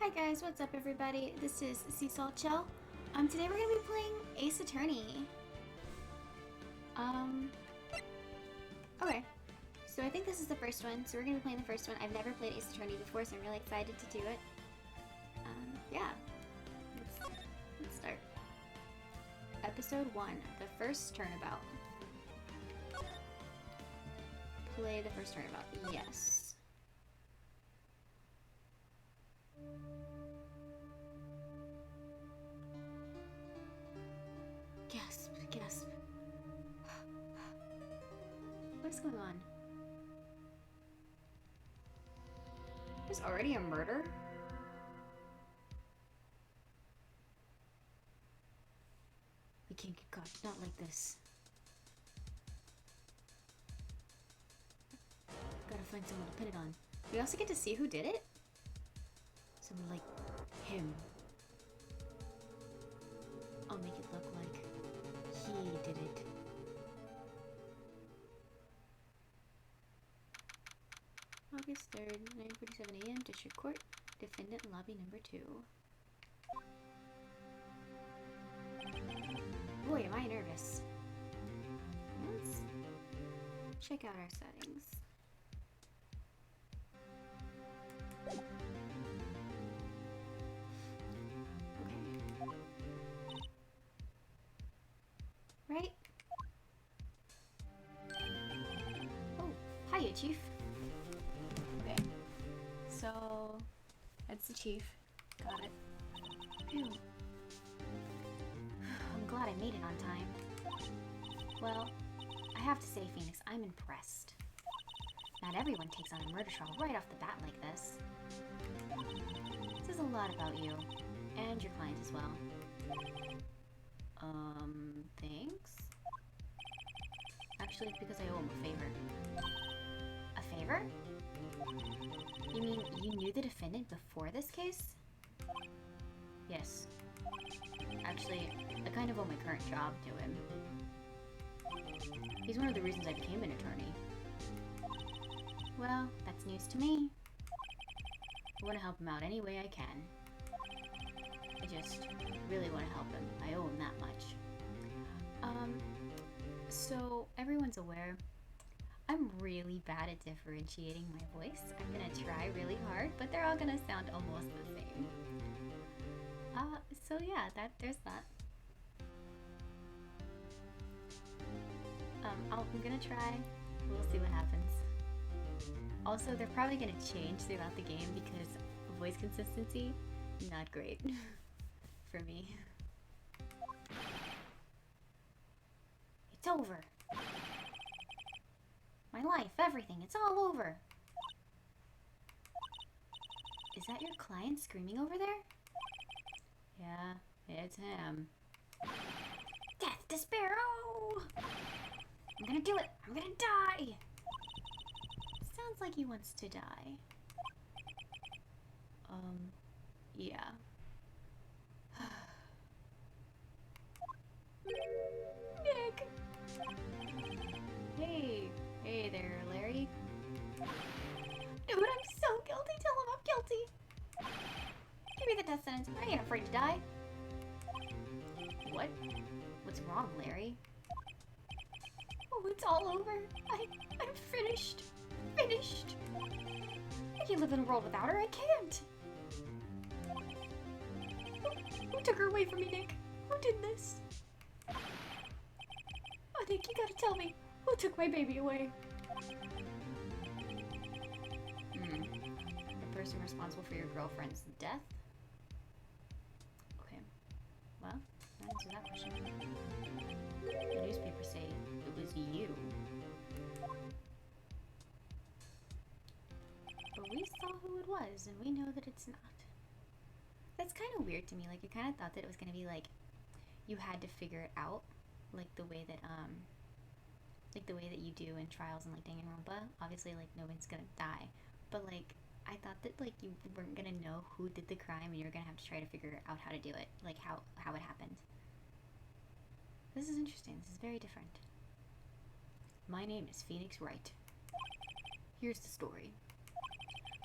Hi guys, what's up everybody? This is Sea Salt Shell. Today we're gonna be playing Ace Attorney. Okay. So I think this is the first one, so we're gonna be playing the first one. I've never played Ace Attorney before, so I'm really excited to do it. Yeah. Let's start. Episode 1, the first turnabout. Play the first turnabout, yes. Gasp, gasp. What's going on? There's already a murder? We can't get caught, not like this. Gotta find someone to pin it on. We also get to see who did it? Someone like him. I'll make it look like he did it. August 3rd, 9:47 a.m. District Court. Defendant lobby number 2. Boy, am I nervous. Let's check out our settings. Okay. Right? Oh, hiya, Chief. Okay. So, that's the Chief. Got it. Phew. I'm glad I made it on time. Well, I have to say, Phoenix, I'm impressed. Not everyone takes on a murder trial right off the bat like this. This says a lot about you, and your client as well. Thanks? Actually, it's because I owe him a favor. A favor? You mean you knew the defendant before this case? Yes. Actually, I kind of owe my current job to him. He's one of the reasons I became an attorney. Well, that's news to me. I want to help him out any way I can. I just really want to help him. I owe him that much. So everyone's aware, I'm really bad at differentiating my voice. I'm gonna try really hard, but they're all gonna sound almost the same. So yeah, there's that. I'm gonna try. We'll see what happens. Also, they're probably gonna change throughout the game because voice consistency, not great for me. It's over. My life, everything, it's all over. Is that your client screaming over there? Yeah, it's him. Death, despair, oh! I'm gonna do it! I'm gonna die! Sounds like he wants to die. Yeah. Nick! Hey there, Larry. Dude, I'm so guilty. Tell him I'm guilty. Give me the death sentence. I ain't afraid to die. What? What's wrong, Larry? Oh, it's all over. I'm finished. Finished. I can't live in a world without her. I can't. Who took her away from me, Nick? Who did this? Oh, Nick, you gotta tell me. Who took my baby away? The person responsible for your girlfriend's death? Okay. Well, that answers that question. The newspapers say it was you. But we saw who it was, and we know that it's not. That's kind of weird to me. Like, I kind of thought that it was going to be, like, you had to figure it out. Like, the way that you do in trials and, like, Danganronpa. Obviously, like, no one's going to die. But, like, I thought that, like, you weren't going to know who did the crime, and you were going to have to try to figure out how to do it. Like, how it happened. This is interesting. This is very different. My name is Phoenix Wright. Here's the story.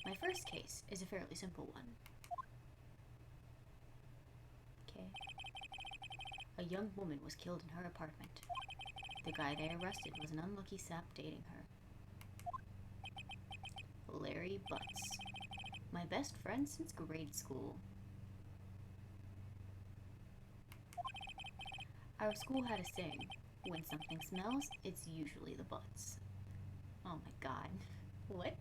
My first case is a fairly simple one. a young woman was killed in her apartment. The guy they arrested was an unlucky sap dating her. Larry Butz. My best friend since grade school. Our school had a saying, when something smells, it's usually the butts. Oh my god. What?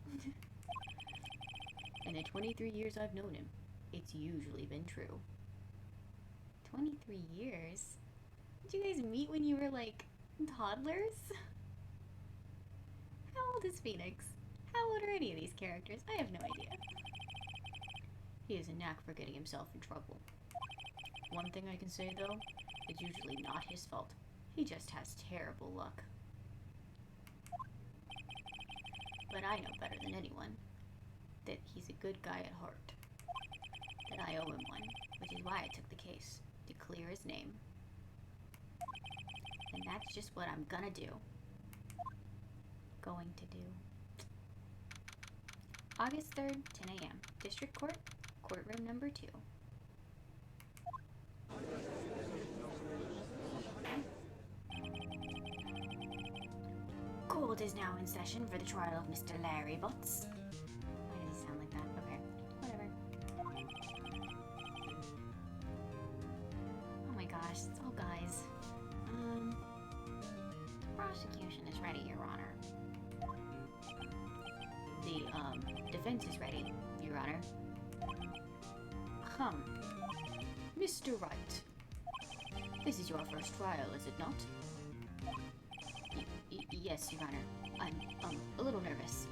In the 23 years I've known him, it's usually been true. 23 years? Did you guys meet when you were like toddlers? How old is Phoenix? How old are any of these characters? I have no idea. He has a knack for getting himself in trouble. One thing I can say though, it's usually not his fault. He just has terrible luck. But I know better than anyone that he's a good guy at heart. That I owe him one, which is why I took the case, to clear his name. And that's just what I'm gonna do. Going to do. August 3rd, 10 a.m. District Court, courtroom number 2. Court is now in session for the trial of Mr. Larry Butz. Why does he sound like that? Okay, whatever. Oh my gosh, it's all guys. The prosecution is ready, Your Honor. The, defense is ready, Your Honor. Mr. Wright. This is your first trial, is it not? Yes, Your Honor. I'm, a little nervous.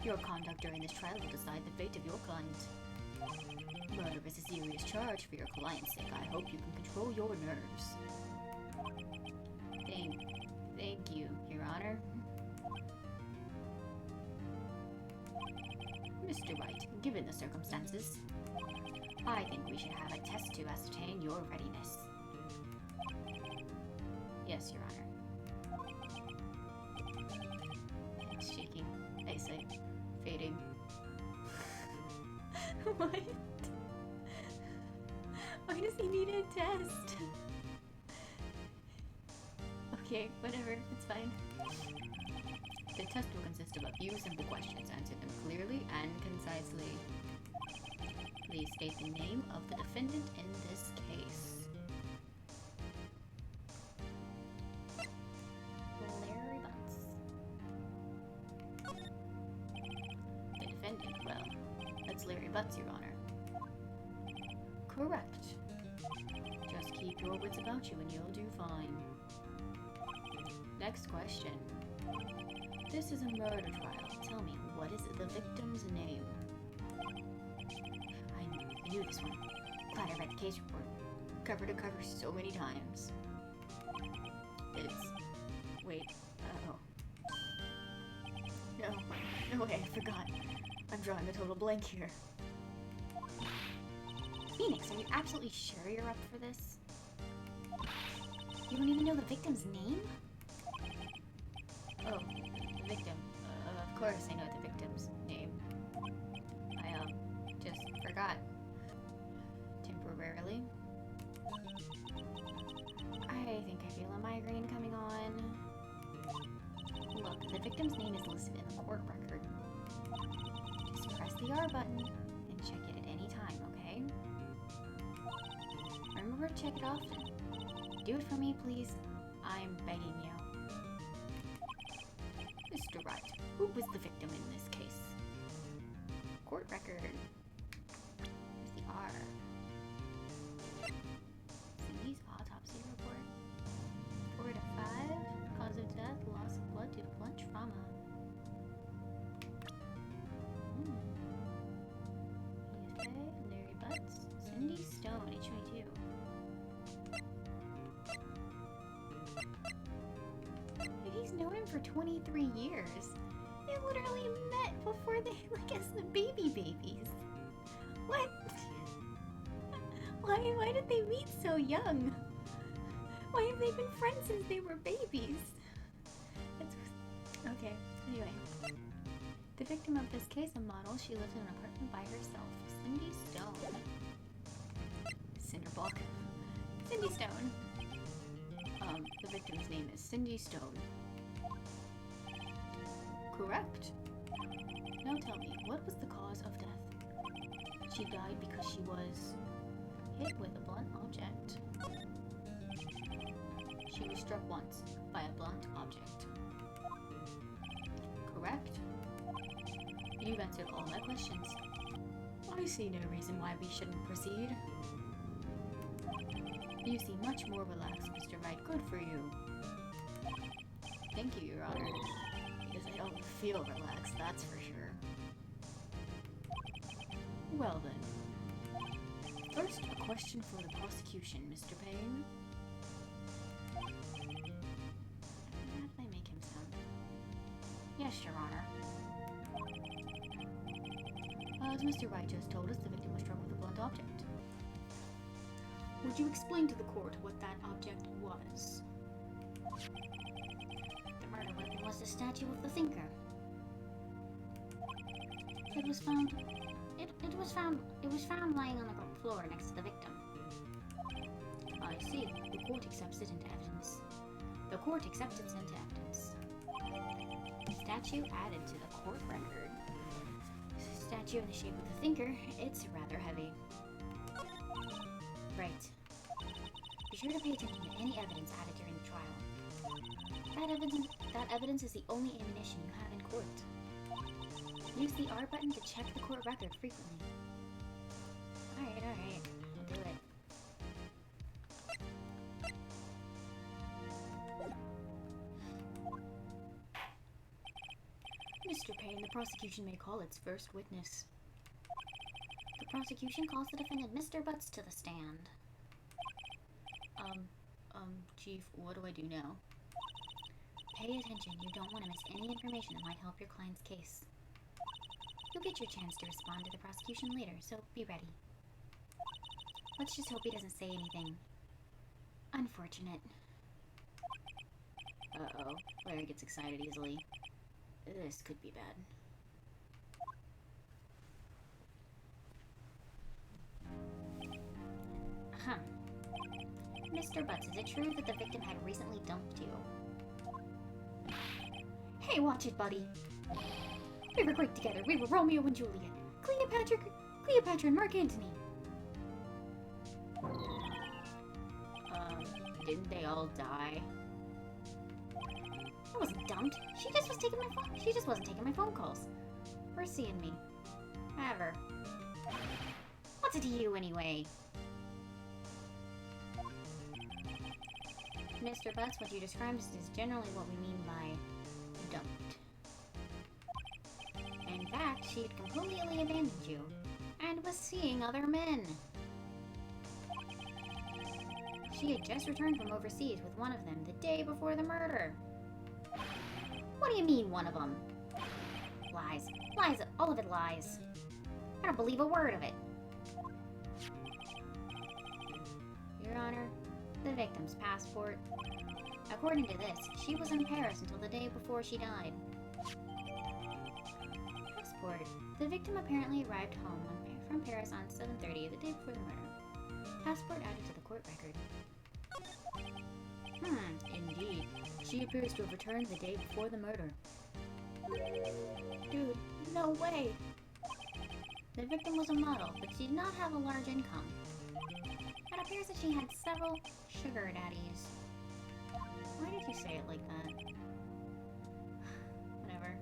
Your conduct during this trial will decide the fate of your client. Murder is a serious charge for your client's sake. I hope you can control your nerves. Thank you, Your Honor. Mr. Wright, given the circumstances, I think we should have a test to ascertain your readiness. Yes, Your Honor. It's shaking. Eyesight. Fading. What? Why does he need a test? Okay, whatever. It's fine. The test will consist of a few simple questions. Answer them clearly and concisely. Please state the name of the defendant in this case. Larry Butz. The defendant, well, that's Larry Butz, Your Honor. Correct. Just keep your wits about you and you'll do fine. Next question. This is a murder trial. Tell me, what is the victim's name? I knew this one. Glad I read the case report. Cover to cover so many times. It's... Wait. Uh-oh. No way, I forgot. I'm drawing a total blank here. Phoenix, are you absolutely sure you're up for this? You don't even know the victim's name? Oh, the victim. Of course I know the victim's name. I, just forgot. Temporarily. I think I feel a migraine coming on. Look, the victim's name is listed in the court record. Just press the R button and check it at any time, okay? Remember to check it often. Do it for me, please. I'm begging you. Mr. Wright, who was the victim in this case? Court record. Where's the R? Cindy's autopsy report. 4 to 5. Cause of death, loss of blood due to blunt trauma. EFA, Larry Butz, Cindy Stone, age 22. He's known him for 23 years. They literally met before they, as the babies. What? Why did they meet so young? Why have they been friends since they were babies? Okay, anyway. The victim of this case, a model, she lived in an apartment by herself. Cindy Stone. Cinderblock. Cindy Stone. The victim's name is Cindy Stone. Correct. Now tell me, what was the cause of death? She died because she was hit with a blunt object. She was struck once by a blunt object. Correct. You've answered all my questions. I see no reason why we shouldn't proceed. You seem much more relaxed, Mr. Wright. Good for you. Thank you, Your Honor. Because I don't feel relaxed, that's for sure. Well then. First, a question for the prosecution, Mr. Payne. How did I make him sound? Yes, Your Honor. As Mr. Wright just told us, the victim was struck with a blunt object. Would you explain to the court what that object was? The murder weapon was the statue of the thinker. It was found lying on the floor next to the victim. I see. The court accepts it into evidence. The court accepts it into evidence. Statue added to the court record. Statue in the shape of the thinker. It's rather heavy. Right. Be sure to pay attention to any evidence added during the trial. That evidence is the only ammunition you have in court. Use the R button to check the court record frequently. Alright. I'll do it. Mr. Payne, the prosecution may call its first witness. The prosecution calls the defendant Mr. Butz to the stand. Chief, what do I do now? Pay attention. You don't want to miss any information that might help your client's case. You'll get your chance to respond to the prosecution later, so be ready. Let's just hope he doesn't say anything unfortunate. Uh-oh. Larry gets excited easily. This could be bad. Mr. Butz, is it true that the victim had recently dumped you? Hey, watch it, buddy. We were great together. We were Romeo and Juliet. Cleopatra and Mark Antony. Didn't they all die? I wasn't dumped. She just wasn't taking my phone calls. Or seeing me. Ever. What's it to you, anyway? Mr. Butz, what you described is generally what we mean by dumped. In fact, she had completely abandoned you, and was seeing other men. She had just returned from overseas with one of them the day before the murder. What do you mean, one of them? Lies. Lies. All of it lies. I don't believe a word of it. Your Honor, the victim's passport. According to this, she was in Paris until the day before she died. Passport. The victim apparently arrived home from Paris on 7:30, the day before the murder. Passport added to the court record. Indeed. She appears to have returned the day before the murder. Dude, no way! The victim was a model, but she did not have a large income. It appears that she had several sugar daddies. Why did you say it like that? Whatever.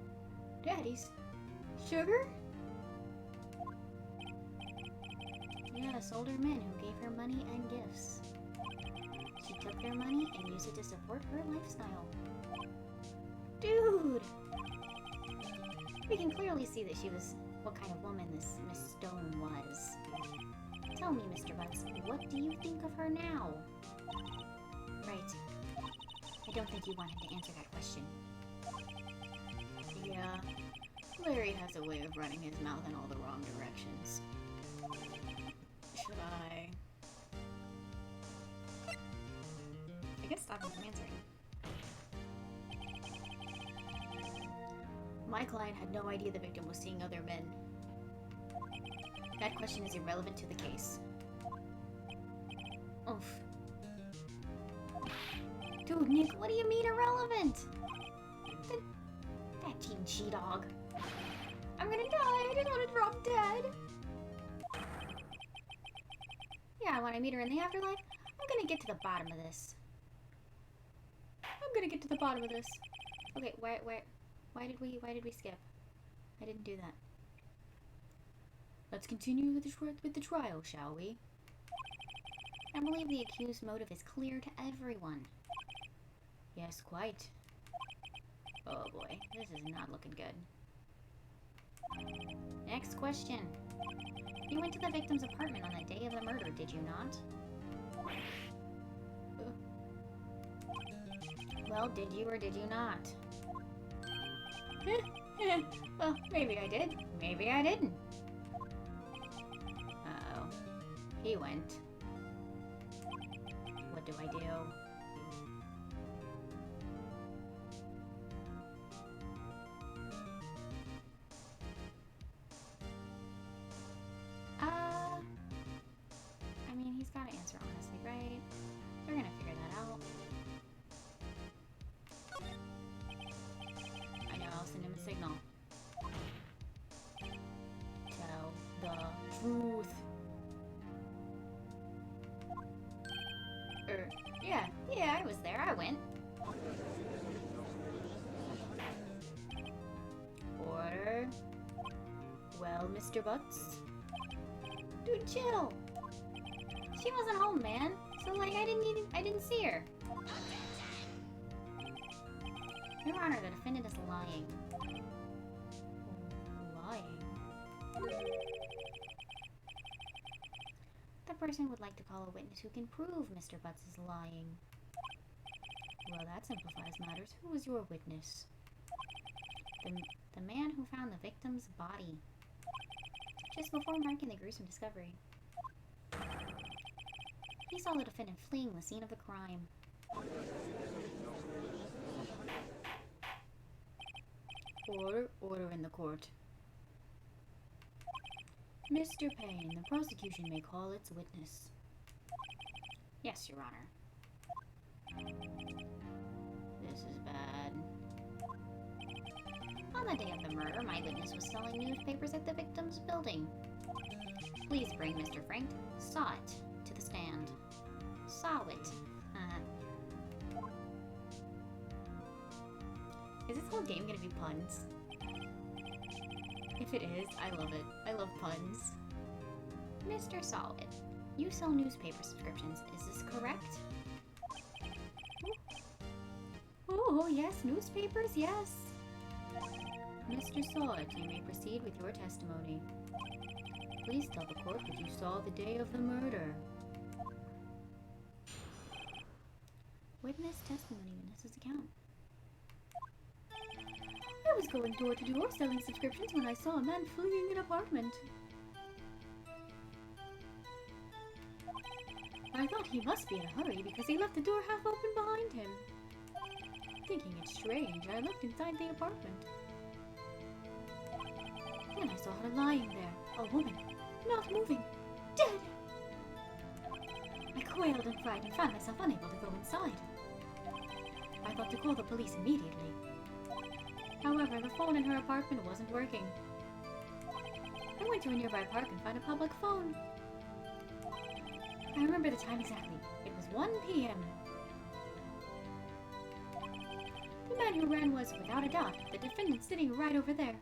Daddies? Sugar? Yes, older men who gave her money and gifts. She took their money and used it to support her lifestyle. Dude! We can clearly see that she was what kind of woman this Miss Stone was. Tell me, Mr. Butz, what do you think of her now? Right. I don't think you want him to answer that question. Yeah. Larry has a way of running his mouth in all the wrong directions. Should I guess stop him from answering. My client had no idea the victim was seeing other men. That question is irrelevant to the case. Oof. Dude, Nick, what do you mean irrelevant? That cheat dog. I'm gonna die. I just want to drop dead. Yeah, when I meet her in the afterlife, I'm gonna get to the bottom of this. Okay, why did we skip? I didn't do that. Let's continue with the trial, shall we? I believe the accused's motive is clear to everyone. Yes, quite. Oh boy, this is not looking good. Next question. You went to the victim's apartment on the day of the murder, did you not? Well, did you or did you not? Well, maybe I did. Maybe I didn't. Uh-oh. He went. What do I do? I mean, he's gotta answer honestly, right? We're gonna figure that out. I know, I'll send him a signal. Tell the truth. Yeah, I was there. I went. Order. Well, Mr. Butz? Dude, chill. She wasn't home, man. So, like, I didn't see her. Your Honor, the defendant is lying. Lying? The person would like to call a witness who can prove Mr. Butz is lying. Well, that simplifies matters. Who was your witness? The man who found the victim's body. Just before marking the gruesome discovery. He saw the defendant fleeing the scene of the crime. Order in the court. Mr. Payne, the prosecution may call its witness. Yes, Your Honor. This is bad. On the day of the murder, my witness was selling newspapers at the victim's building. Please bring Mr. Frank Saw It to the stand. Saw it. Is this whole game gonna be puns? If it is, I love it. I love puns. Mr. Solid, you sell newspaper subscriptions. Is this correct? Oh, yes, newspapers, yes. Mr. Solid, you may proceed with your testimony. Please tell the court what you saw the day of the murder. Witness testimony, witness's account. I was going door to door selling subscriptions when I saw a man fleeing an apartment. I thought he must be in a hurry because he left the door half open behind him. Thinking it strange, I looked inside the apartment. Then I saw her lying there, a woman, not moving, dead. I quailed in fright and found myself unable to go inside. I thought to call the police immediately. However, the phone in her apartment wasn't working. I went to a nearby park and found a public phone. I remember the time exactly. It was 1 p.m. The man who ran was, without a doubt, the defendant sitting right over there.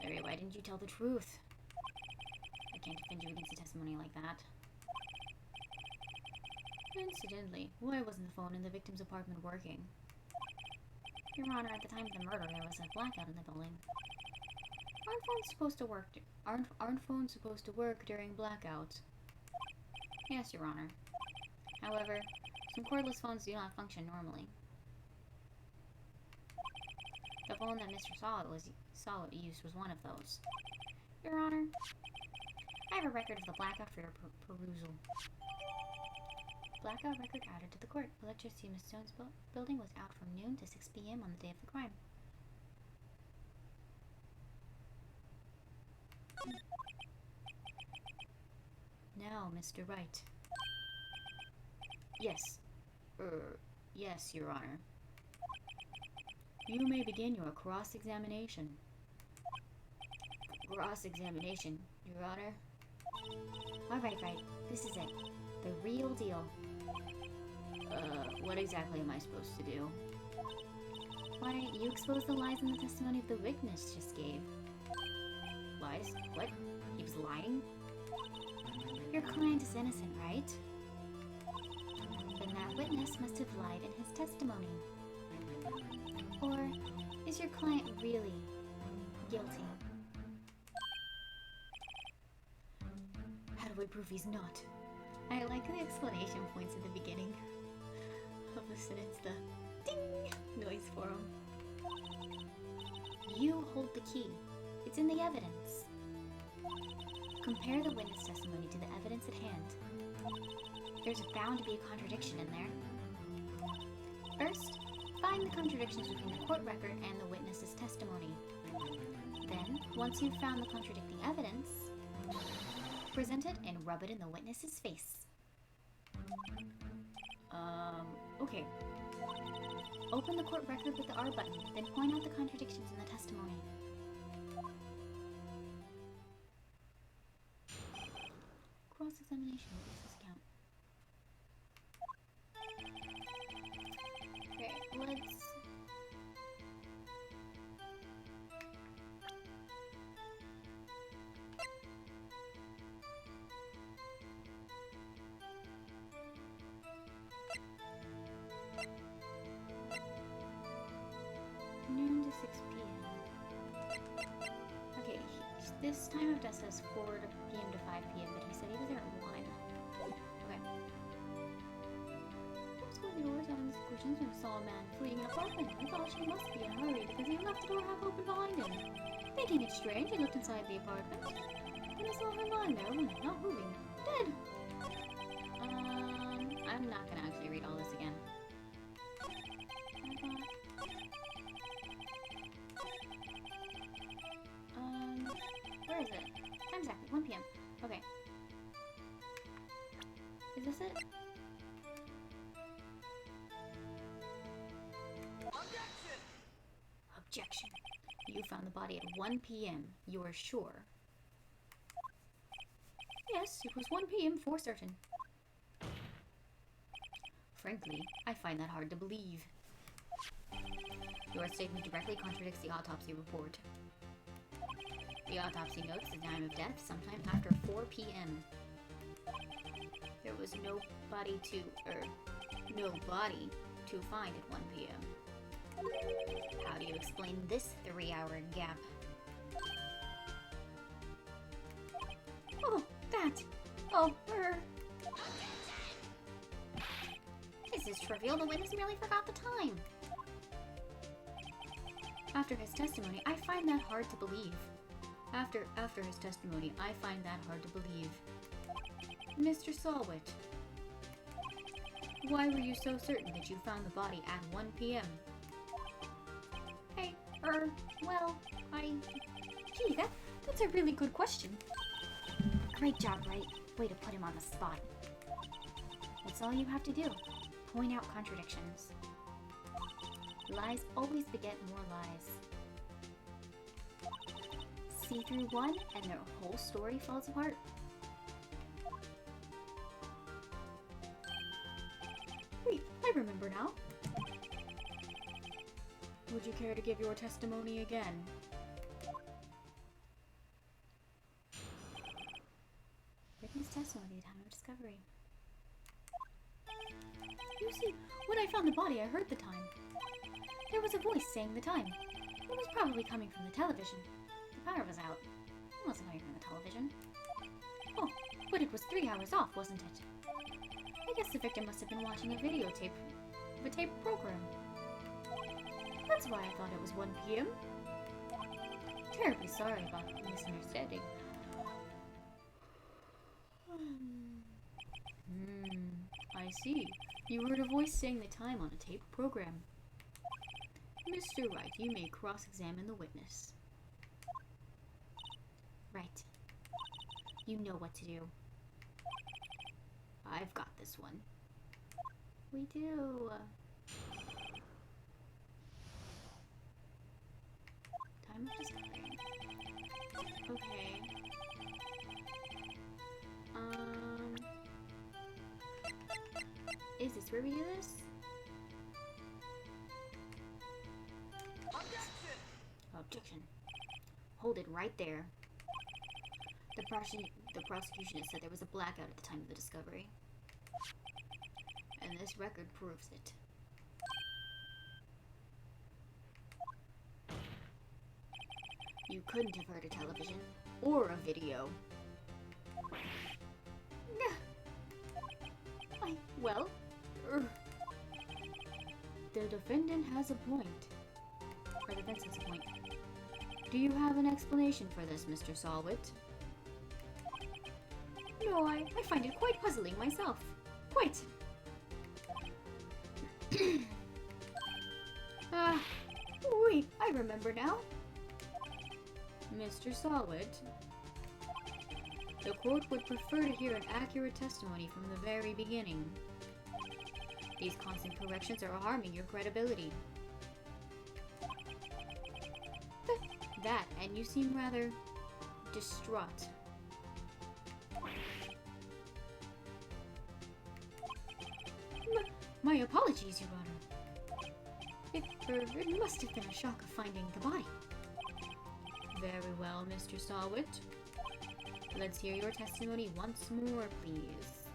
Larry, why didn't you tell the truth? I can't defend you against a testimony like that. Incidentally, why wasn't the phone in the victim's apartment working? Your Honor, at the time of the murder, there was a blackout in the building. Aren't phones supposed to work? Aren't phones supposed to work during blackouts? Yes, Your Honor. However, some cordless phones do not function normally. The phone that Mr. Solid used was one of those. Your Honor, I have a record of the blackout for your perusal. Blackout record added to the court. Electricity in Miss Stone's building was out from noon to 6 p.m. on the day of the crime. now, Mr. Wright? Yes. Yes, Your Honor. You may begin your cross-examination. Cross-examination, Your Honor. Alright, Wright. This is it. The real deal. What exactly am I supposed to do? Why don't you expose the lies in the testimony the witness just gave? Lies? What? He was lying? Your client is innocent, right? Then that witness must have lied in his testimony. Or is your client really guilty? How do I prove he's not? I like the explanation points at the beginning of the sentence, the ding noise for him. You hold the key. It's in the evidence. Compare the witness testimony to the evidence at hand. There's bound to be a contradiction in there. First, find the contradictions between the court record and the witness's testimony. Then, once you've found the contradicting evidence, present it and rub it in the witness's face. Okay. Open the court record with the R button, then point out the contradictions in the testimony. Cross-examination, what does this count? Okay, let's... Noon to 6 p.m. Okay, this time of death says 4 p.m. to 5 p.m., but he said he was there at 1. Okay. I was going indoors having these questions when I saw a man fleeing an apartment. I thought she must be in a hurry because he left the door half open behind him. Thinking it strange, I looked inside the apartment. And I saw her lying there, not moving. Dead! I'm not gonna actually read all this again. Where is it? Time exactly, 1 p.m. Okay. Is this it? Objection! You found the body at 1 p.m. You are sure? Yes, it was 1 p.m. for certain. Frankly, I find that hard to believe. Your statement directly contradicts the autopsy report. The autopsy notes the time of death sometime after 4 p.m. There was no body to find at 1 p.m. How do you explain this 3-hour gap? Oh, that! Oh, her! This is trivial. The witness merely forgot the time. After his testimony, I find that hard to believe. After his testimony, I find that hard to believe. Mr. Salwit, why were you so certain that you found the body at 1 p.m.? Hey, well, Gee, that's a really good question. Great job, Wright. Way to put him on the spot. That's all you have to do. Point out contradictions. Lies always beget more lies. See through one, and their whole story falls apart. Wait, I remember now. Would you care to give your testimony again? Witness testimony, time of discovery. You see, when I found the body, I heard the time. There was a voice saying the time. It was probably coming from the television. The power was out. It wasn't coming from the television. Oh, but it was 3 hours off, wasn't it? I guess the victim must have been watching a videotape of a tape program. That's why I thought it was 1 p.m. Terribly sorry about the misunderstanding. I see. You heard a voice saying the time on a tape program. Mr. Wright, you may cross-examine the witness. Right. You know what to do. I've got this one. We do. Time of discovery. Okay. Is this where we do this? Objection. Hold it right there. The prosecution has said there was a blackout at the time of the discovery. And this record proves it. You couldn't have heard a television or a video. Well, the defendant has a point. Or the defense has a point. Do you have an explanation for this, Mr. Solwit? no, I find it quite puzzling myself. Quite. Wait, I remember now. Mr. Solwit, the court would prefer to hear an accurate testimony from the very beginning. These constant corrections are harming your credibility. That, and you seem rather distraught. My apologies, Your Honor. It must have been a shock of finding the body. Very well, Mr. Solwit. Let's hear your testimony once more, please.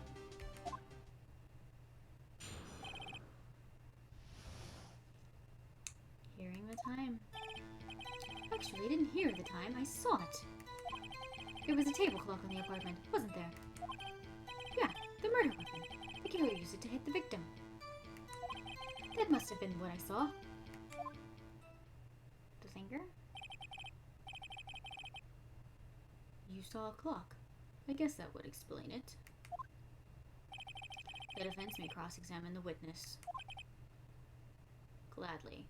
Hearing the time. Actually, I didn't hear the time. I saw it. There was a table clock in the apartment, wasn't there? Yeah, the murder weapon. The killer used it to hit the victim. That must have been what I saw. The finger? You saw a clock. I guess that would explain it. The defense may cross-examine the witness. Gladly.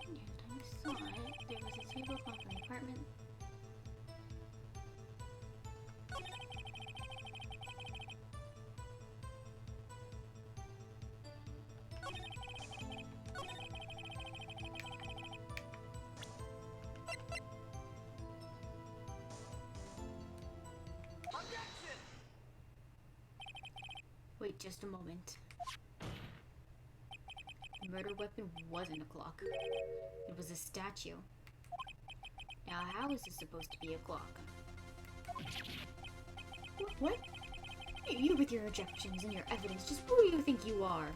Near the time you saw it, there was a table clock in the apartment. Wait just a moment. The murder weapon wasn't a clock. It was a statue. Now, how is this supposed to be a clock? What? You with your objections and your evidence, just Who do you think you are?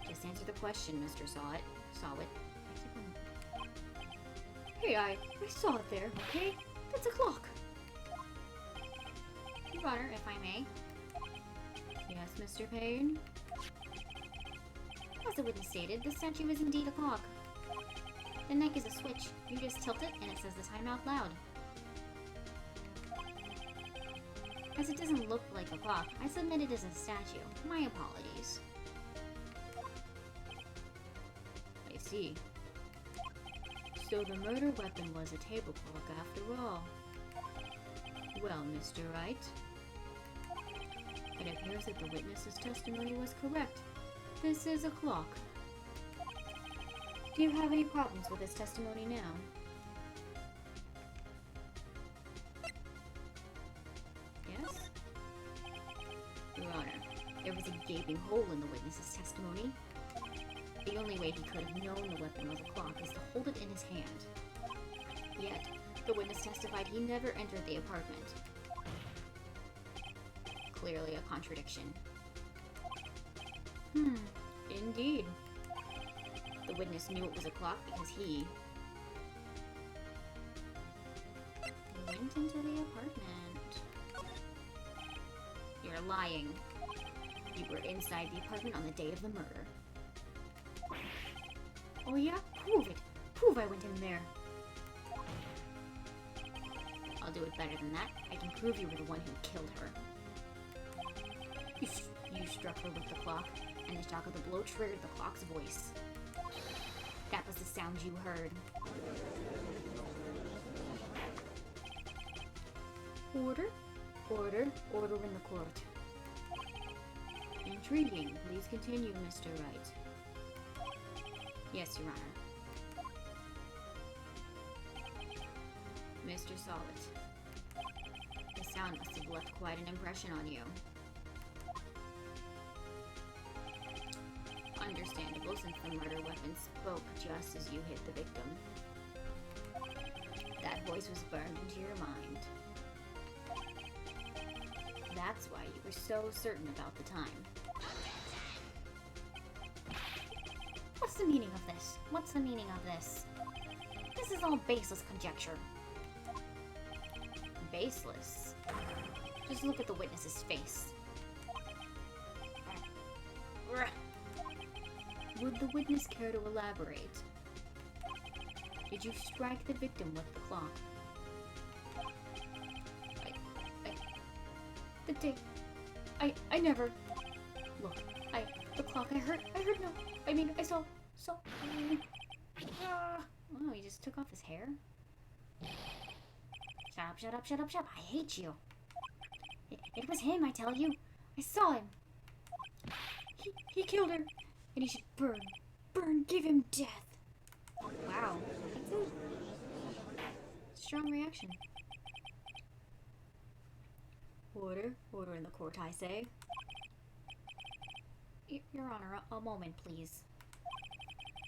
Just answer the question, Mr. Solwit. Hey, I saw it there, okay? That's a clock. Your Honor, if I may. Yes, Mr. Payne? As the witness stated, the statue is indeed a clock. The neck is a switch. You just tilt it and it says the time out loud. As it doesn't look like a clock, I submit it as a statue. My apologies. I see. So the murder weapon was a table clock after all. Well, Mr. Wright, it appears that the witness's testimony was correct. This is a clock. Do you have any problems with his testimony now? Yes? Your Honor, there was a gaping hole in the witness's testimony. The only way he could have known the weapon was a clock is to hold it in his hand. Yet, the witness testified he never entered the apartment. Clearly a contradiction. Indeed. The witness knew it was a clock because he went into the apartment. You're lying. You were inside the apartment on the date of the murder. Oh yeah? Prove it. Prove I went in there. I'll do it better than that. I can prove you were the one who killed her. You struck her with the clock, and the shock of the blow triggered the clock's voice. That was the sound you heard. Order? Order. Order in the court. Intriguing. Please continue, Mr. Wright. Yes, Your Honor. Mr. Solid. The sound must have left quite an impression on you. Understandable, since the murder weapon spoke just as you hit the victim. That voice was burned into your mind. That's why you were so certain about the time. What's the meaning of this? What's the meaning of this? This is all baseless conjecture. Baseless? Just look at the witness's face. Would the witness care to elaborate? Did you strike the victim with the clock? I never. Look, the clock, I heard no. I mean, I saw. Oh, he just took off his hair? Shut up. I hate you. It was him, I tell you. I saw him. He killed her. And he should burn. Burn, give him death. Wow. That's a strong reaction. Order in the court, I say. Your Honor, a moment, please.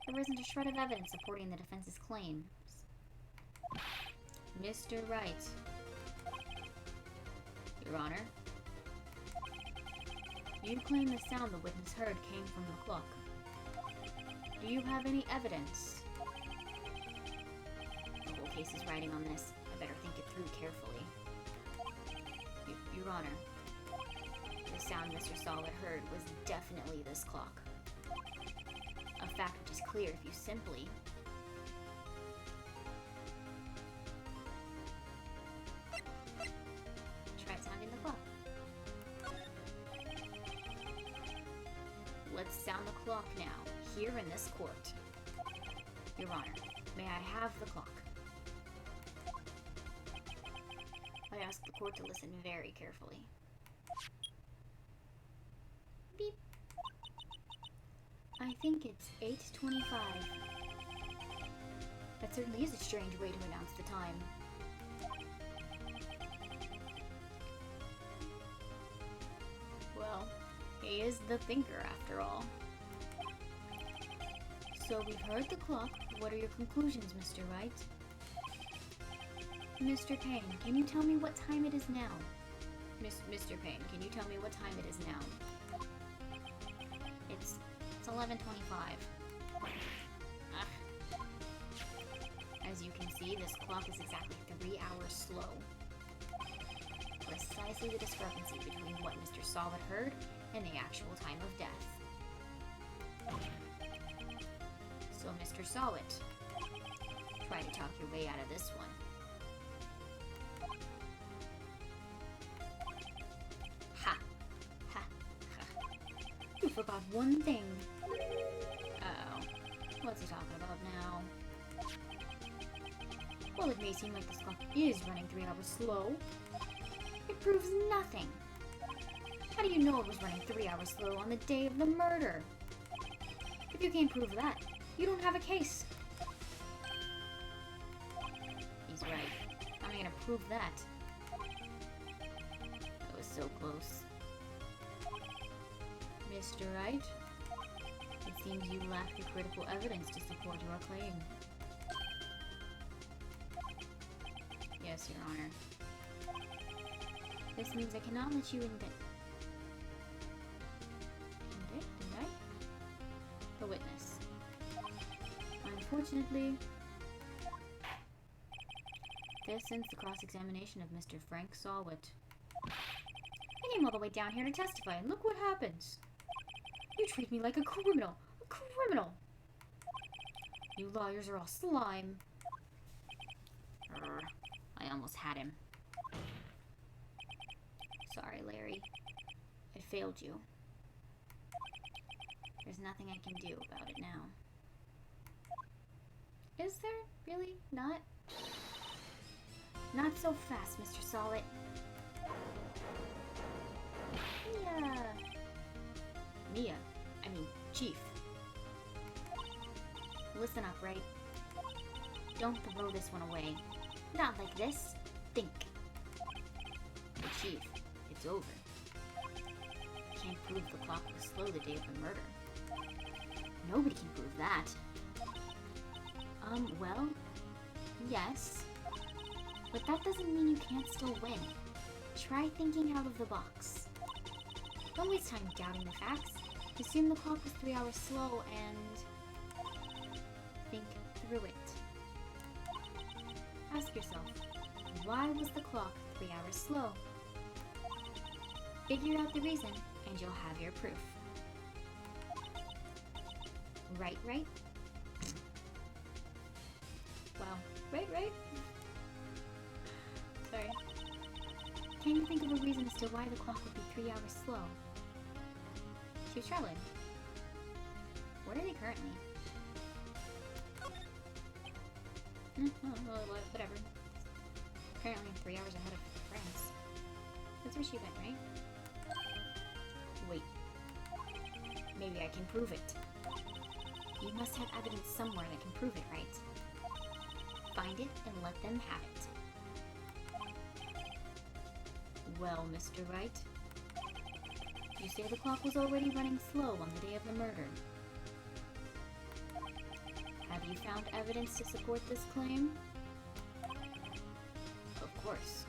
There isn't a shred of evidence supporting the defense's claims. Mr. Wright. Your Honor. You claim the sound the witness heard came from the clock. Do you have any evidence? The whole case is riding on this. I better think it through carefully. Your Honor, the sound Mr. Solid heard was definitely this clock. A fact which is clear if you simply... try sounding the clock. Let's sound the clock now, here in this court. Your Honor, may I have the clock? I ask the court to listen very carefully. Beep. I think it's 8:25. That certainly is a strange way to announce the time. Well, he is the thinker after all. So we've heard the clock. What are your conclusions, Mr. Wright? Mr. Payne, can you tell me what time it is now? Mr. Payne, can you tell me what time it is now? It's 11:25. As you can see, this clock is exactly 3 hours slow. Precisely the discrepancy between what Mr. Solid heard and the actual time of death. So, Mr. Solid, try to talk your way out of this one. You forgot one thing. Uh-oh. What's he talking about now? Well, it may seem like this clock is running 3 hours slow. It proves nothing. How do you know it was running 3 hours slow on the day of the murder? If you can't prove that, you don't have a case. He's right. How am I gonna prove that? That was so close. Mr. Wright, it seems you lack the critical evidence to support your claim. Yes, Your Honor. This means I cannot let you indict the witness. Unfortunately, this ends the cross-examination of Mr. Frank Sawit. I came all the way down here to testify, and look what happens. You treat me like a criminal. A criminal! You lawyers are all slime. I almost had him. Sorry, Larry. I failed you. There's nothing I can do about it now. Is there really not? Not so fast, Mr. Solid. Mia. I mean, Chief. Listen up, Wright. Don't throw this one away. Not like this. Think. But Chief, it's over. Can't prove the clock was slow the day of the murder. Nobody can prove that. Well, yes. But that doesn't mean you can't still win. Try thinking out of the box. Don't waste time doubting the facts. Assume the clock was 3 hours slow and think through it. Ask yourself, why was the clock 3 hours slow? Figure out the reason and you'll have your proof. Right? Wow. Right? Sorry. Can you think of a reason as to why the clock would be 3 hours slow? She was traveling. Where are they currently? Whatever. Apparently 3 hours ahead of France. That's where she went, right? Wait. Maybe I can prove it. You must have evidence somewhere that can prove it, right? Find it and let them have it. Well, Mr. Wright, you say the clock was already running slow on the day of the murder. Have you found evidence to support this claim? Of course.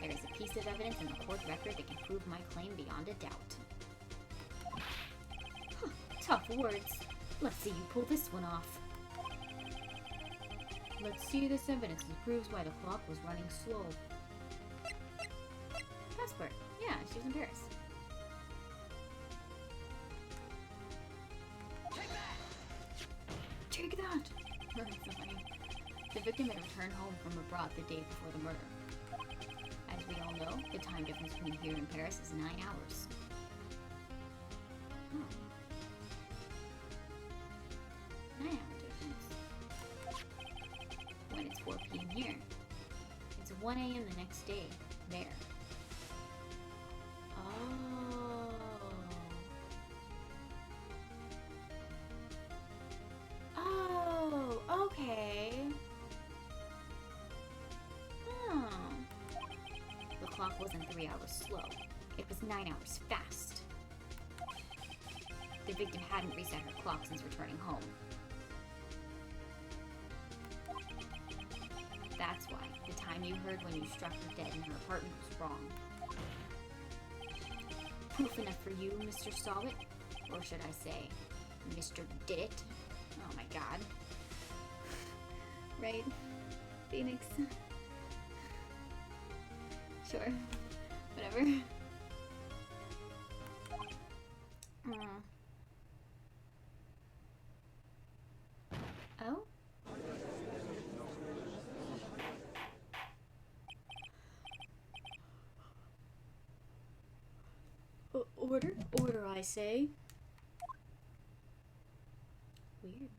There is a piece of evidence in the court record that can prove my claim beyond a doubt. Huh, tough words. Let's see you pull this one off. Let's see this evidence that proves why the clock was running slow. Passport. Yeah, she was in Paris. Take that! That's so funny. The victim had returned home from abroad the day before the murder. As we all know, the time difference between here and Paris is 9 hours. Oh. 9-hour difference. When it's 4 p.m. here, it's 1 a.m. the next day there. Oh, okay. Oh. The clock wasn't 3 hours slow. It was 9 hours fast. The victim hadn't reset her clock since returning home. That's why the time you heard when you struck her dead in her apartment was wrong. Proof enough for you, Mr. Solid? Or should I say, Mr. Did It? Oh my god. Right? Phoenix. Sure. Whatever. Oh? Order, I say. Weird.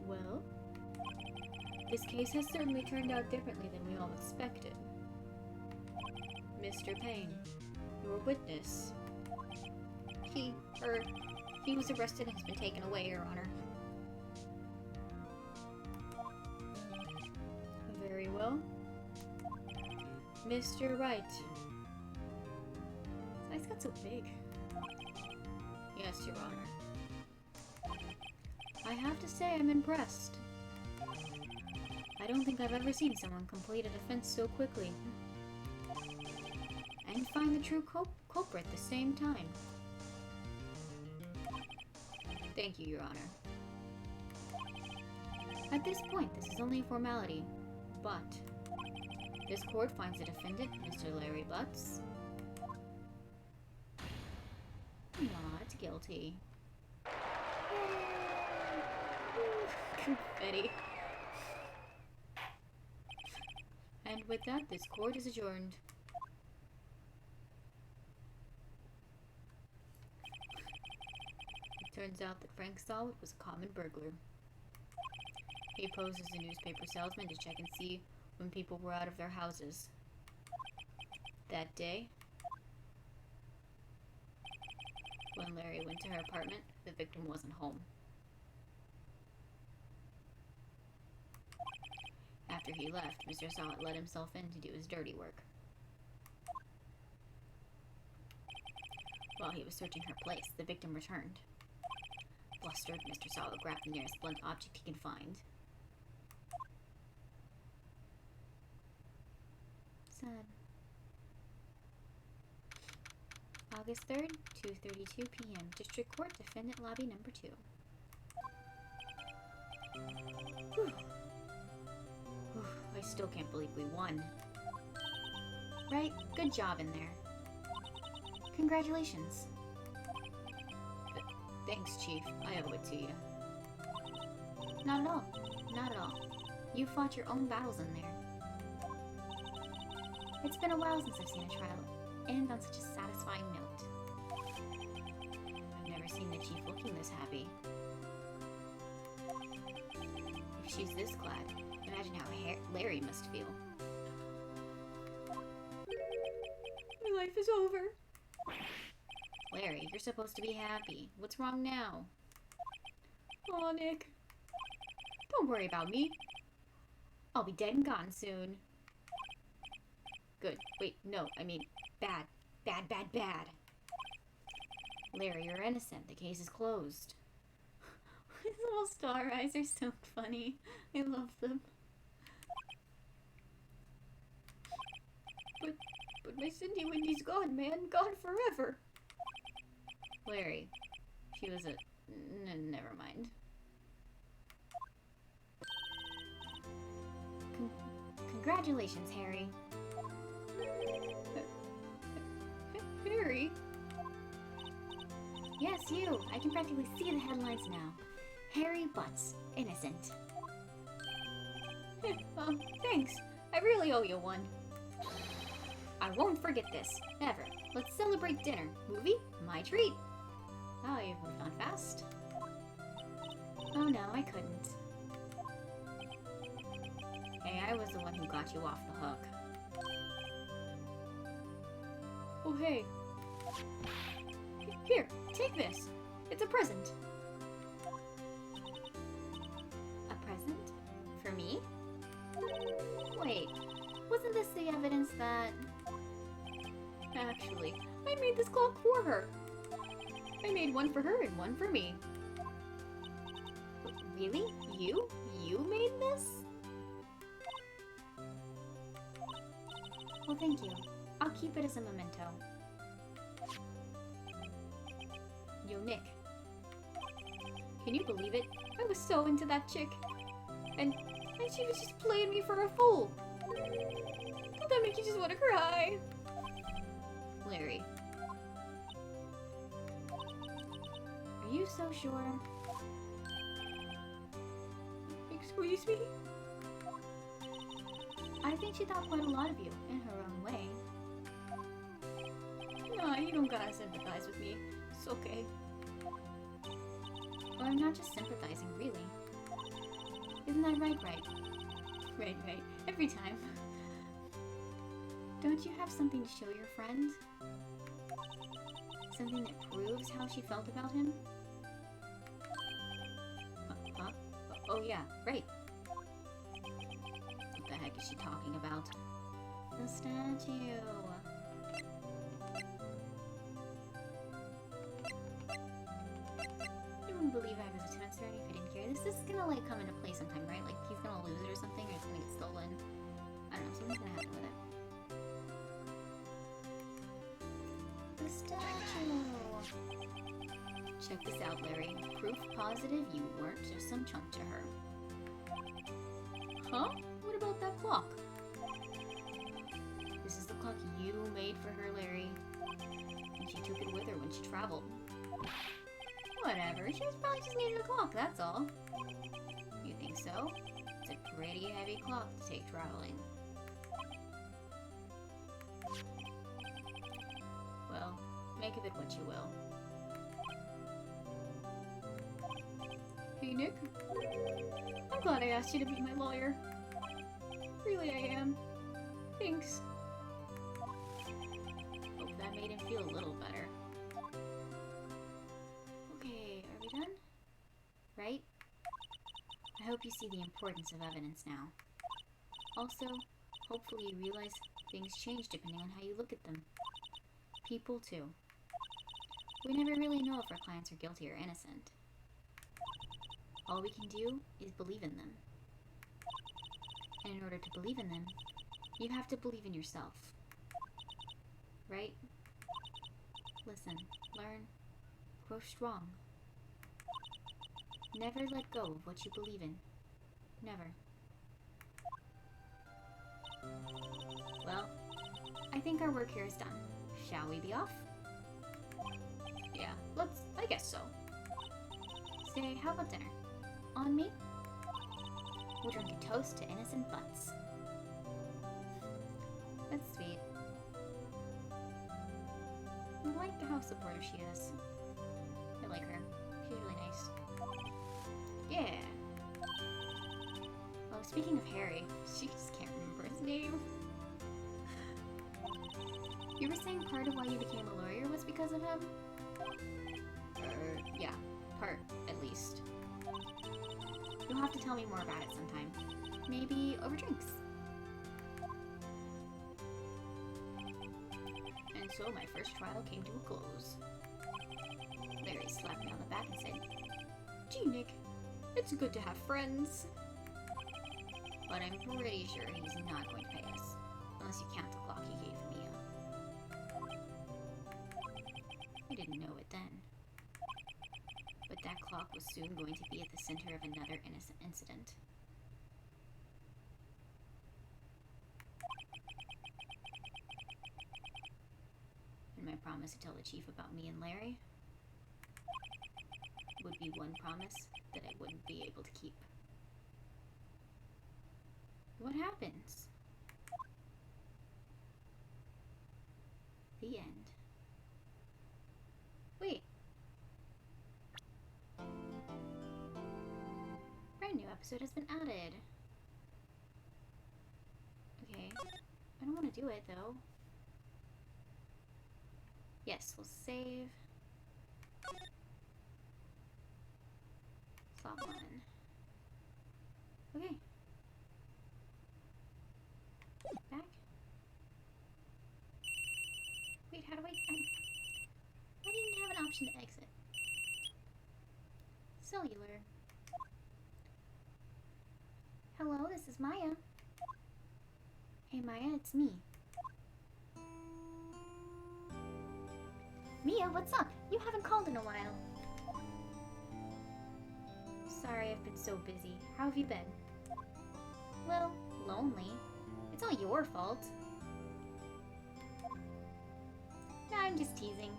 Well, this case has certainly turned out differently than we all expected. Mr. Payne, your witness. He was arrested and has been taken away, Your Honor. Very well. Mr. Wright. His eyes got so big. Yes, Your Honor. I have to say I'm impressed. I don't think I've ever seen someone complete a defense so quickly. And find the true culprit at the same time. Thank you, Your Honor. At this point, this is only a formality, but this court finds the defendant, Mr. Larry Butz, not guilty. Confetti. And with that, this court is adjourned. Turns out that Frank Solid was a common burglar. He posed as a newspaper salesman to check and see when people were out of their houses. That day, when Larry went to her apartment, the victim wasn't home. After he left, Mr. Solid let himself in to do his dirty work. While he was searching her place, the victim returned. Flustered, Mr. Solid grabbed the nearest blunt object he could find. Sad. August 3rd, 2:32 p.m. District Court, Defendant Lobby Number 2. Whew. Whew. I still can't believe we won. Right? Good job in there. Congratulations. Thanks, Chief. I owe it to you. Not at all. Not at all. You fought your own battles in there. It's been a while since I've seen a trial, and on such a satisfying note. I've never seen the Chief looking this happy. If she's this glad, imagine how Larry must feel. My life is over. Larry, you're supposed to be happy. What's wrong now? Aw, Nick. Don't worry about me. I'll be dead and gone soon. Good. Wait, no, I mean, bad. Bad, bad, bad. Larry, you're innocent. The case is closed. His little star eyes are so funny. I love them. But my Cindy Wendy's gone, man. Gone forever. Larry, she was a... never mind. Congratulations, Harry. Harry? Yes, you. I can practically see the headlines now. Harry Butz, innocent. Thanks. I really owe you one. I won't forget this. Never. Let's celebrate dinner. Movie? My treat. Oh, you've moved on fast. Oh no, I couldn't. Hey, I was the one who got you off the hook. Oh, hey. Here, take this. It's a present. A present? For me? Wait, wasn't this the evidence that... Actually, I made this clock for her. I made one for her and one for me. Really? You? You made this? Well, thank you. I'll keep it as a memento. Yo, Nick. Can you believe it? I was so into that chick. And she was just playing me for a fool. Don't that make you just want to cry? Larry. Are you so sure? Excuse me? I think she thought quite a lot of you, in her own way. Nah, you don't gotta sympathize with me. It's okay. Or I'm not just sympathizing, really. Isn't that right, Wright? Right. Every time. Don't you have something to show your friend? Something that proves how she felt about him? Huh? Oh yeah, right. What the heck is she talking about? The statue. You wouldn't believe I was a tennis attorney if I didn't care. This is gonna like come into play sometime, right? Like he's gonna lose it or something, or it's gonna get stolen. I don't know, something's gonna happen with it. The statue. Check this out, Larry. Proof positive you weren't just some chump to her. Huh? What about that clock? This is the clock you made for her, Larry. And she took it with her when she traveled. Whatever, she was probably just needing a clock, that's all. You think so? It's a pretty heavy clock to take traveling. Well, make of it what you will. Hey, Nick. I'm glad I asked you to be my lawyer. Really, I am. Thanks. Hope that made him feel a little better. Okay, are we done? Right? I hope you see the importance of evidence now. Also, hopefully you realize things change depending on how you look at them. People, too. We never really know if our clients are guilty or innocent. All we can do is believe in them. And in order to believe in them, you have to believe in yourself. Right? Listen, learn, grow strong. Never let go of what you believe in. Never. Well, I think our work here is done. Shall we be off? Yeah, I guess so. Say, how about dinner? On me? We'll drink a toast to innocent Butz. That's sweet. I like how supportive she is. I like her. She's really nice. Yeah. Oh, speaking of Harry, she just can't remember his name. You were saying part of why you became a lawyer was because of him? Yeah, part, at least. You'll have to tell me more about it sometime. Maybe over drinks. And so my first trial came to a close. Larry slapped me on the back and said, "Gee, Nick, it's good to have friends." But I'm pretty sure he's not going to pay us. Unless you count the clock he gave Mia. I didn't know it then. But that clock was soon going to be at the center of another innocent incident. And my promise to tell the chief about me and Larry would be one promise that I wouldn't be able to keep. What happens? The end. Wait. Brand new episode has been added. Okay. I don't want to do it though. Yes, we'll save. Slot 1. Okay. Back. Wait, how do I didn't have an option to exit. Cellular. Hello, this is Maya. Hey Maya, it's me. Mia, what's up? You haven't called in a while. Sorry, I've been so busy. How have you been? Well, lonely. It's all your fault. Nah, I'm just teasing.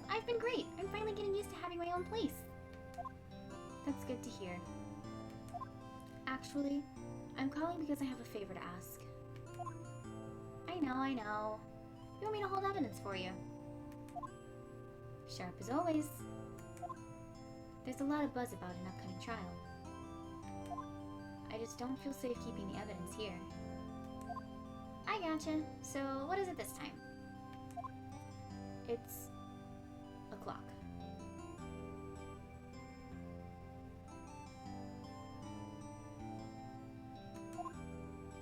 I've been great. I'm finally getting used to having my own place. That's good to hear. Actually, I'm calling because I have a favor to ask. I know. You want me to hold evidence for you? Sharp as always. There's a lot of buzz about an upcoming trial. I just don't feel safe keeping the evidence here. I gotcha. So, what is it this time? It's a clock.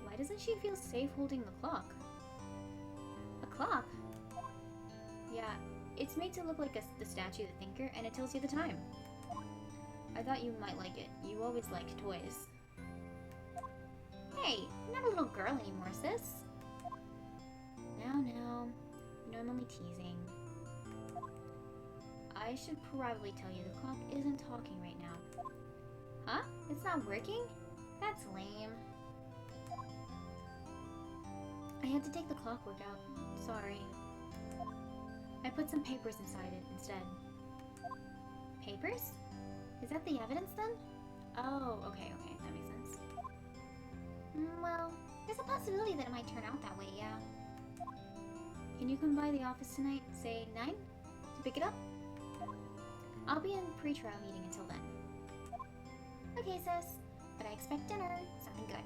Why doesn't she feel safe holding the clock? A clock? Yeah, it's made to look like the statue of the thinker, and it tells you the time. I thought you might like it. You always liked toys. Hey, I'm not a little girl anymore, sis. No. You know I'm only teasing. I should probably tell you the clock isn't talking right now. Huh? It's not working? That's lame. I had to take the clockwork out. Sorry. I put some papers inside it instead. Papers? Is that the evidence then? Oh, okay, that makes sense. Well, there's a possibility that it might turn out that way, yeah. Can you come by the office tonight, say 9, to pick it up? I'll be in pre-trial meeting until then. Okay, sis. But I expect dinner. Something good.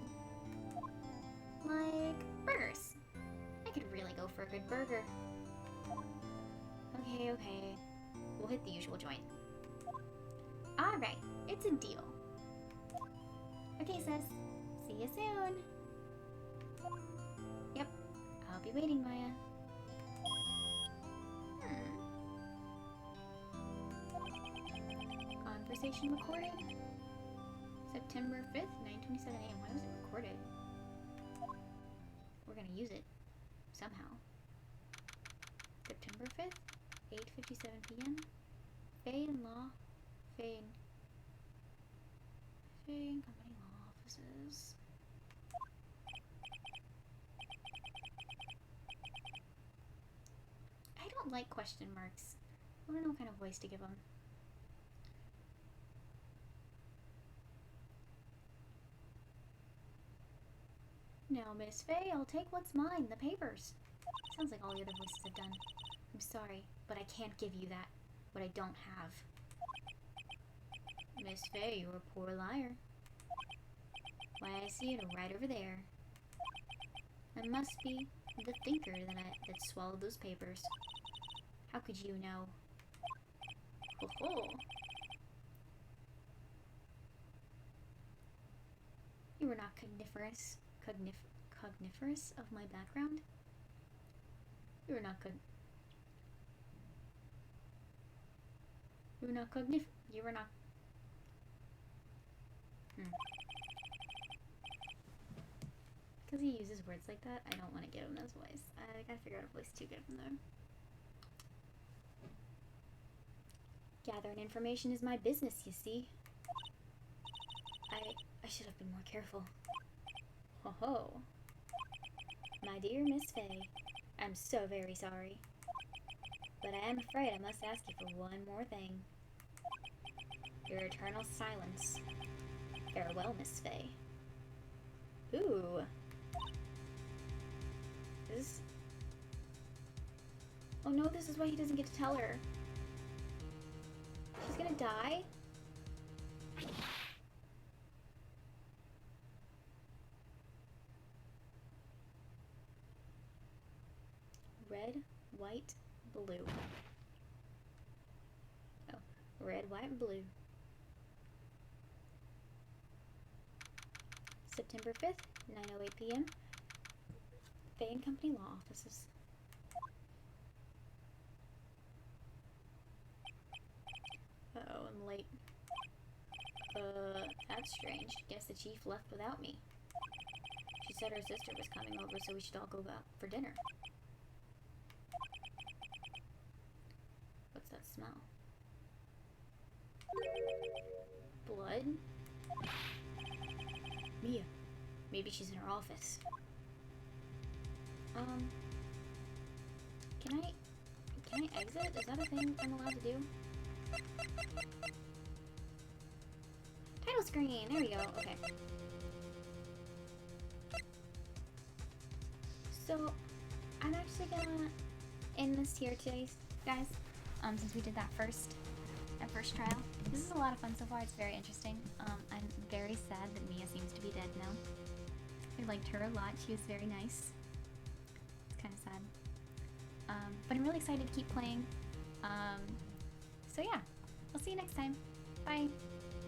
Like burgers. I could really go for a good burger. Okay, okay. We'll hit the usual joint. Alright, it's a deal. Okay, sis. See you soon. Yep, I'll be waiting, Maya. Conversation recorded. September 5th, 9:27 a.m. Why was it recorded? We're gonna use it somehow. September 5th, 8:57 p.m. Faye and Company Law Offices. I don't like question marks. I don't know what kind of voice to give them. Now, Miss Faye, I'll take what's mine, the papers. Sounds like all the other voices have done. I'm sorry, but I can't give you that, what I don't have. Miss Faye, you're a poor liar. Why, I see it right over there. I must be the thinker that swallowed those papers. How could you know? Ho-ho! You were not cogniferous of my background? You were not Because he uses words like that, I don't want to give him this voice. I gotta figure out a voice to give him though. Gathering information is my business, you see. I should have been more careful. Ho ho. My dear Miss Faye, I'm so very sorry. But I am afraid I must ask you for one more thing. Your eternal silence. Farewell, Miss Faye. Ooh. Oh no, this is why he doesn't get to tell her. She's gonna die? Red, white, blue. Oh, red, white, and blue. September 5th, 9:08 p.m. Faye and Company Law Offices. Uh-oh, I'm late. That's strange. Guess the chief left without me. She said her sister was coming over, so we should all go out for dinner. What's that smell? Blood? Mia. Maybe she's in her office. Can I exit? Is that a thing I'm allowed to do? Title screen! There we go. Okay. So, I'm actually gonna end this here today, guys. Since we did that first trial. This is a lot of fun so far. It's very interesting. I'm very sad that Mia seems to be dead now. I liked her a lot. She was very nice. It's kind of sad. But I'm really excited to keep playing. So yeah, I'll see you next time. Bye.